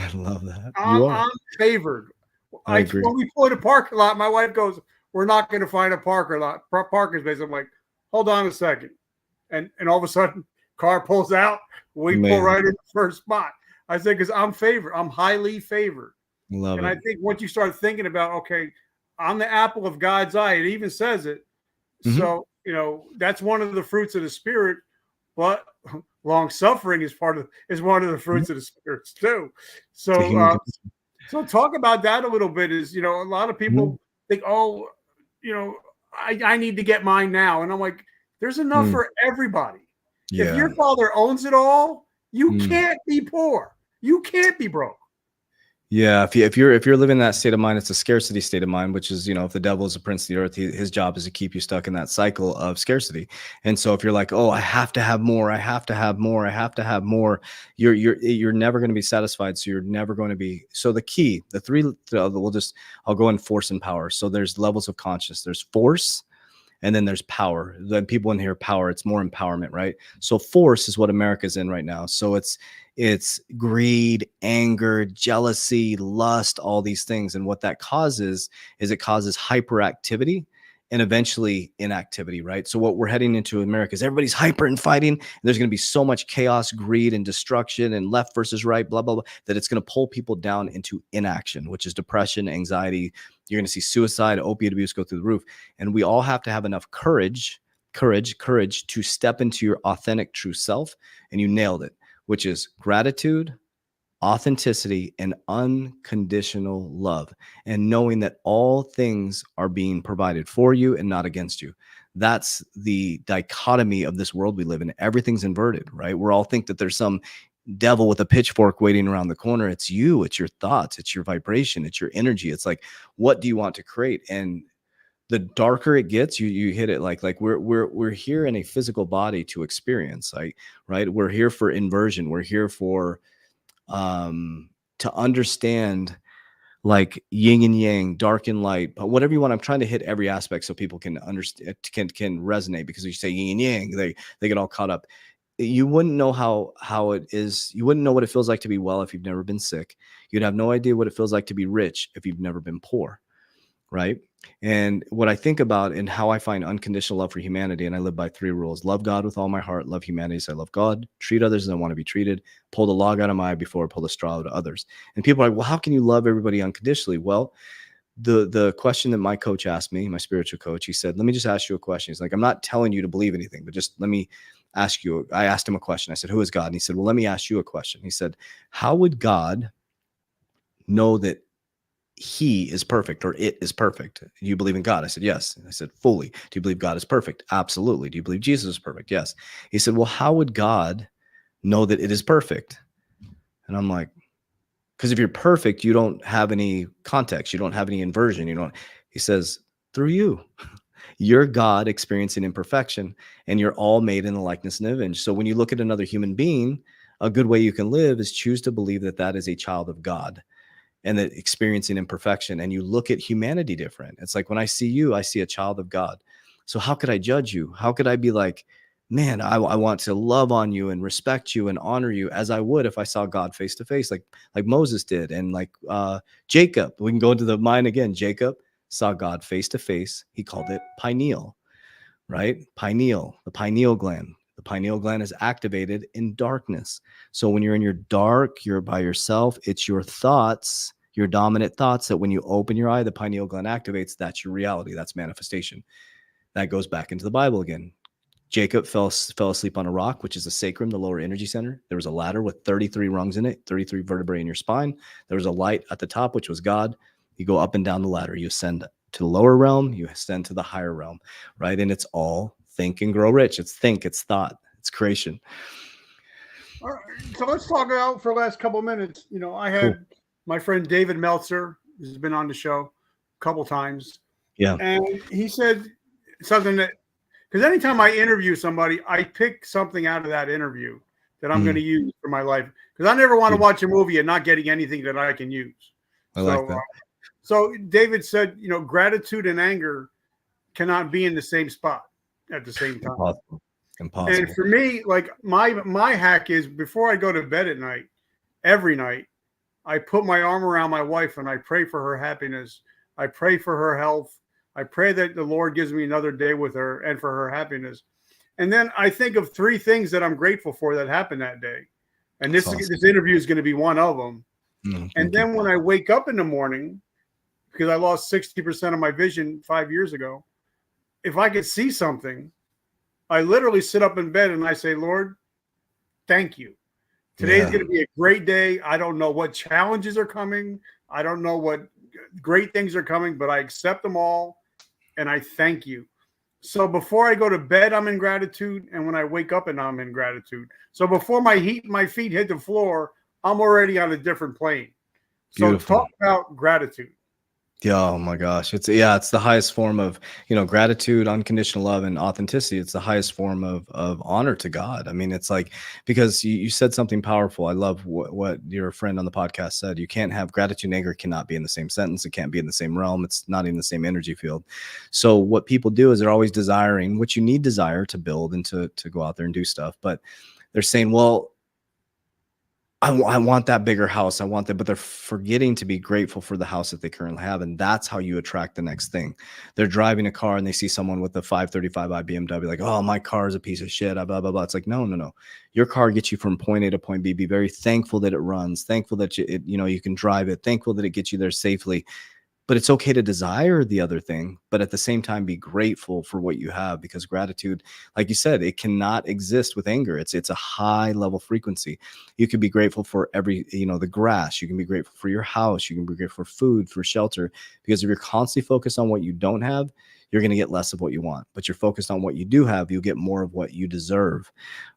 I love that. I'm favored. I agree. When we pull in a parking lot, my wife goes, we're not going to find a parking space. I'm like, hold on a second. And all of a sudden, car pulls out. We pull right in the first spot. I said, because I'm favored. I'm highly favored. Love it. I think once you start thinking about, okay, I'm the apple of God's eye. It even says it. Mm-hmm. So, that's one of the fruits of the Spirit. But long suffering is one of the fruits of the Spirit too. So, so talk about that a little bit. Is a lot of people think, oh, I need to get mine now, and I'm like, there's enough for everybody. Yeah. If your father owns it all, you can't be poor. You can't be broke. Yeah, if you're living in that state of mind, it's a scarcity state of mind, which is, if the devil is a prince of the earth, his job is to keep you stuck in that cycle of scarcity. And so if you're like, oh, I have to have more, I have to have more, I have to have more, you're never going to be satisfied. So you're never going to be. So the key, I'll go in force and power. So there's levels of consciousness. There's force, And then there's power. The people in here, power, it's more empowerment, right? So force is what America's in right now. So it's greed, anger, jealousy, lust, all these things. And what that causes is it causes hyperactivity and eventually inactivity, right? So what we're heading into in America is everybody's hyper and fighting. And there's going to be so much chaos, greed, and destruction and left versus right, blah, blah, blah, that it's going to pull people down into inaction, which is depression, anxiety. You're going to see suicide, opiate abuse go through the roof. And we all have to have enough courage to step into your authentic true self. And you nailed it, which is gratitude, authenticity, and unconditional love, and knowing that all things are being provided for you and not against you. That's the dichotomy of this world we live in. Everything's inverted, right? We're all think that there's some devil with a pitchfork waiting around the corner. It's you, it's your thoughts, it's your vibration, it's your energy. It's like, what do you want to create? And the darker it gets, you hit it like we're here in a physical body to experience, like, right? We're here for inversion. We're here for to understand like yin and yang, dark and light, but whatever you want. I'm trying to hit every aspect so people can understand, can resonate, because you say yin and yang, they get all caught up. You wouldn't know how it is. You wouldn't know what it feels like to be well if you've never been sick. You'd have no idea what it feels like to be rich if you've never been poor. Right. And what I think about and how I find unconditional love for humanity, and I live by 3 rules: love God with all my heart, love humanity as I love God, treat others as I want to be treated, pull the log out of my eye before I pull the straw out of others. And people are like, well, how can you love everybody unconditionally? Well, the question that my coach asked me, my spiritual coach, he said, let me just ask you a question. He's like, I'm not telling you to believe anything, but just let me ask you. I asked him a question. I said, who is God? And he said, well, let me ask you a question. He said, how would God know that he is perfect or it is perfect? Do you believe in God? I said, yes. I said, fully. Do you believe God is perfect? Absolutely. Do you believe Jesus is perfect? Yes. He said, well, how would God know that it is perfect? And I'm like, because if you're perfect, you don't have any context. You don't have any inversion. He says, through you. You're God experiencing imperfection, and you're all made in the likeness and image. So when you look at another human being, a good way you can live is choose to believe that that is a child of God, and that experiencing imperfection, and you look at humanity different. It's like when I see you, I see a child of God. So how could I judge you? How could I be like, man, I want to love on you and respect you and honor you as I would if I saw God face to face, like Moses did. And like Jacob, we can go into the mind again. Jacob saw God face to face. He called it pineal, right? Pineal, the pineal gland. The pineal gland is activated in darkness. So when you're in your dark, you're by yourself. It's your thoughts, your dominant thoughts, that when you open your eye, the pineal gland activates. That's your reality. That's manifestation. That goes back into the Bible again. Jacob fell asleep on a rock, which is the sacrum, the lower energy center. There was a ladder with 33 rungs in it, 33 vertebrae in your spine. There was a light at the top, which was God. You go up and down the ladder. You ascend to the lower realm. You ascend to the higher realm, right? And it's all think and grow rich. It's think, it's thought, it's creation. All right, so let's talk about for the last couple of minutes. I had my friend David Meltzer, who's been on the show a couple times. Yeah. And he said something that, because anytime I interview somebody, I pick something out of that interview that I'm going to use for my life. Because I never want to watch a movie and not getting anything that I can use. I like that. So David said, gratitude and anger cannot be in the same spot at the same time. Impossible. And for me, like my hack is, before I go to bed at night, every night, I put my arm around my wife and I pray for her happiness. I pray for her health. I pray that the Lord gives me another day with her and for her happiness. And then I think of 3 things that I'm grateful for that happened that day. And this interview is going to be one of them. And then when I wake up in the morning, because I lost 60% of my vision 5 years ago, if I could see something, I literally sit up in bed and I say, Lord, thank you. Today's going to be a great day. I don't know what challenges are coming. I don't know what great things are coming, but I accept them all. And I thank you. So before I go to bed, I'm in gratitude. And when I wake up, I'm in gratitude. So before my feet hit the floor, I'm already on a different plane. So talk about gratitude. Yeah, oh my gosh. It's the highest form of, gratitude, unconditional love, and authenticity. It's the highest form of honor to God. I mean, it's like, because you said something powerful. I love what your friend on the podcast said. You can't have gratitude and anger cannot be in the same sentence. It can't be in the same realm. It's not in the same energy field. So what people do is they're always desiring what you need desire to build and to go out there and do stuff. But they're saying, well, I want that bigger house. I want that, but they're forgetting to be grateful for the house that they currently have. And that's how you attract the next thing. They're driving a car and they see someone with a 535i BMW, like, oh, my car is a piece of shit, blah, blah, blah. It's like, no, no, no. Your car gets you from point A to point B. Be very thankful that it runs, thankful that you can drive it, thankful that it gets you there safely. But it's okay to desire the other thing, but at the same time, be grateful for what you have, because gratitude, like you said, it cannot exist with anger. It's a high level frequency. You can be grateful for the grass. You can be grateful for your house. You can be grateful for food, for shelter, because if you're constantly focused on what you don't have, you're going to get less of what you want. But you're focused on what you do have, you'll get more of what you deserve.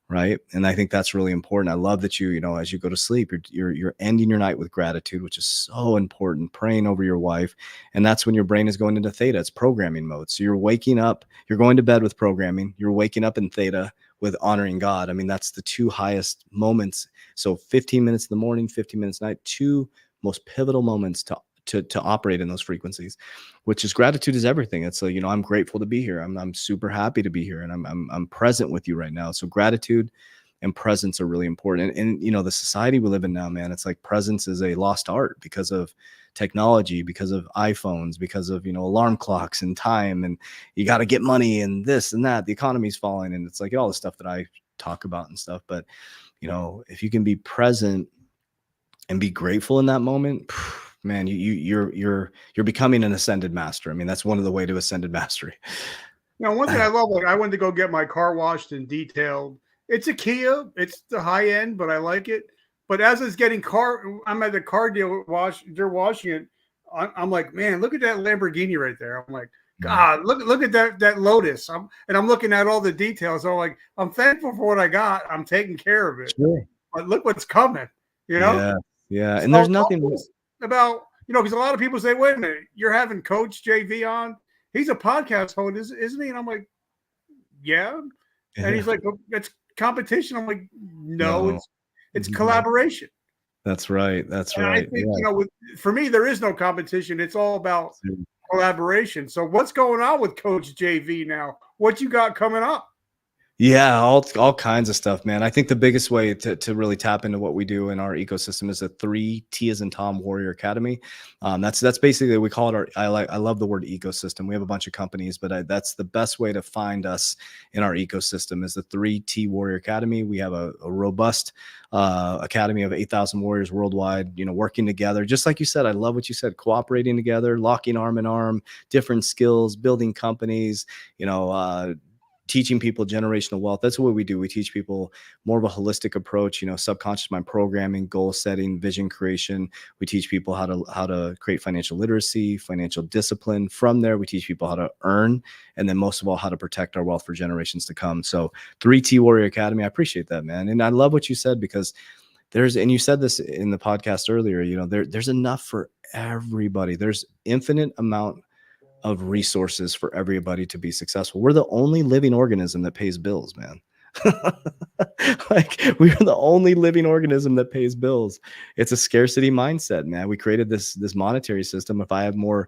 Right. And I think that's really important. I love that as you go to sleep, you're ending your night with gratitude, which is so important, praying over your wife. And that's when your brain is going into theta. It's programming mode. So you're waking up, you're going to bed with programming, you're waking up in theta with honoring God. I mean, that's the two highest moments. So 15 minutes in the morning, 15 minutes at night, two most pivotal moments to operate in those frequencies, which is gratitude is everything. It's like, I'm grateful to be here. I'm super happy to be here, and I'm present with you right now. So gratitude and presence are really important. And the society we live in now, man, it's like presence is a lost art because of technology, because of iPhones, because of alarm clocks and time, and you got to get money and this and that. The economy's falling, and it's like all the stuff that I talk about and stuff. But if you can be present and be grateful in that moment, man, you're becoming an ascended master. I mean, that's one of the way to ascended mastery. One thing I love, like, I went to go get my car washed and detailed. It's a Kia. It's the high end, but I like it. But as it's getting I'm at the car deal they're washing it. I'm like, man, look at that Lamborghini right there. I'm like, God, look at that Lotus. I'm looking at all the details. I'm like, I'm thankful for what I got. I'm taking care of it. Sure. But look what's coming. Yeah. And so there's nothing about because a lot of people say, wait a minute, you're having Coach JV on. He's a podcast host, isn't he? And I'm like, yeah. And he's like, well, it's competition. I'm like, no. It's collaboration. That's right. That's and right. I think, for me, there is no competition. It's all about collaboration. So what's going on with Coach JV now? What you got coming up? Yeah, all kinds of stuff, man. I think the biggest way to really tap into what we do in our ecosystem is a 3T as in Tom Warrior Academy. That's basically, we call it I love the word ecosystem. We have a bunch of companies, but that's the best way to find us in our ecosystem is the 3T Warrior Academy. We have a robust academy of 8,000 warriors worldwide, working together. Just like you said, I love what you said, cooperating together, locking arm in arm, different skills, building companies, teaching people generational wealth. That's what we do. We teach people more of a holistic approach, subconscious mind programming, goal setting, vision creation. We teach people how to create financial literacy, financial discipline. From there, we teach people how to earn, and then most of all, how to protect our wealth for generations to come. So 3T Warrior Academy, I appreciate that, man. And I love what you said, because and you said this in the podcast earlier, there's enough for everybody. There's infinite amount of resources for everybody to be successful. We're the only living organism that pays bills, man. Like, we're the only living organism that pays bills. It's a scarcity mindset, man. We created this monetary system. If I have more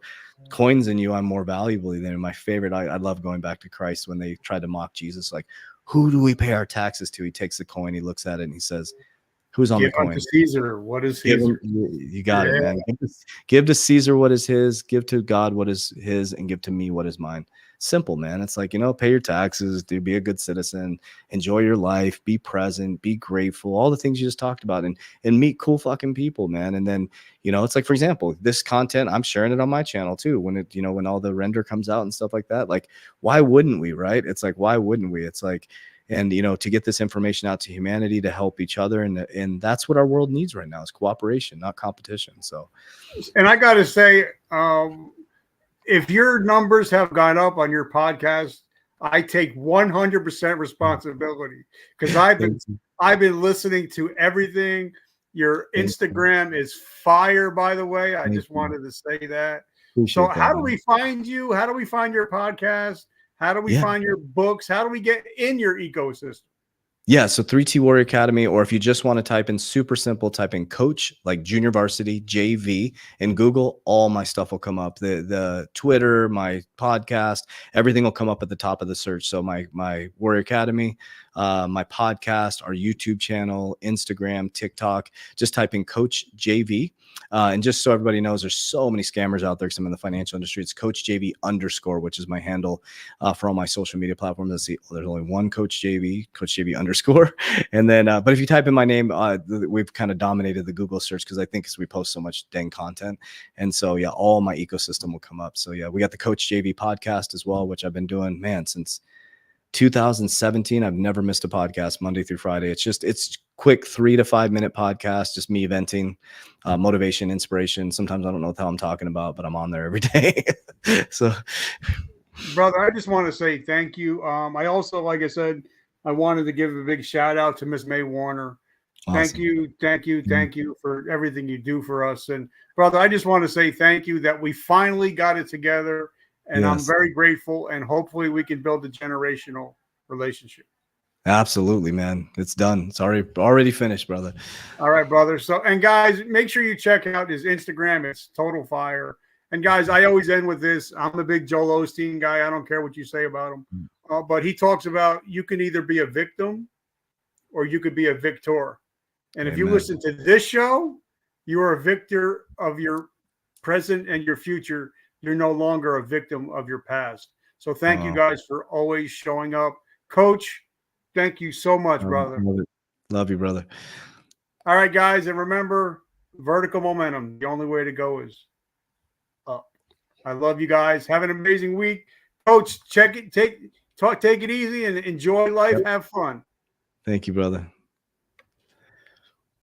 coins than you, I'm more valuable than you. My favorite, I love going back to Christ when they tried to mock Jesus, like, who do we pay our taxes to? He takes the coin, he looks at it, and he says, who's on the coin? Give unto Caesar what is his. You got it, man. Give to Caesar what is his, give to God what is his, and give to me what is mine. Simple, man. It's like, pay your taxes, be a good citizen, enjoy your life, be present, be grateful, all the things you just talked about, and meet cool fucking people, man. And then, it's like, for example, this content, I'm sharing it on my channel too. When it, when all the render comes out and stuff like that, like, why wouldn't we, right? It's like, why wouldn't we? It's like, and to get this information out to humanity, to help each other, and that's what our world needs right now, is cooperation, not competition. So, and I got to say, if your numbers have gone up on your podcast, I take 100% responsibility, because I've been listening to everything. Your Instagram is fire, by the way. I just wanted to say that. So Appreciate how that, do man. we find you? How do we find your podcast? How do we Yeah. find your books? How do we get in your ecosystem? Yeah, so 3T Warrior Academy, or if you just want to type in super simple, type in coach, like junior varsity, JV in Google, all my stuff will come up. The Twitter, my podcast, everything will come up at the top of the search. So my Warrior Academy, my podcast, our YouTube channel, Instagram, TikTok, just type in Coach JV. And just so everybody knows, there's so many scammers out there because I'm in the financial industry. It's Coach JV _, which is my handle for all my social media platforms. There's only one Coach JV, Coach JV _. And then, but if you type in my name, we've kind of dominated the Google search because I think because we post so much dang content. And so, yeah, all my ecosystem will come up. So, yeah, we got the Coach JV podcast as well, which I've been doing, man, since 2017. I've never missed a podcast Monday through Friday. It's quick 3 to 5 minute podcast, just me venting, motivation, inspiration. Sometimes I don't know what the hell I'm talking about, but I'm on there every day. So, Brother, I just want to say thank you. I also, like I said, I wanted to give a big shout out to Miss May Warner. Thank awesome. you, thank you, thank you for everything you do for us. And brother, I just want to say thank you that we finally got it together. And I'm Yes. very grateful. And hopefully we can build a generational relationship. Absolutely, man. It's done. It's already finished, brother. All right, brother. So, and guys, make sure you check out his Instagram. It's Total Fire. And guys, I always end with this. I'm a big Joel Osteen guy. I don't care what you say about him. But he talks about you can either be a victim or you could be a victor. And if you Amen. listen to this show, you are a victor of your present and your future. You're no longer a victim of your past. So thank you guys for always showing up. Coach, thank you so much, brother. Love you, brother. All right, guys. And remember, vertical momentum. The only way to go is up. I love you guys. Have an amazing week. Coach, check it. Take it easy and enjoy life. Have fun. Thank you, brother.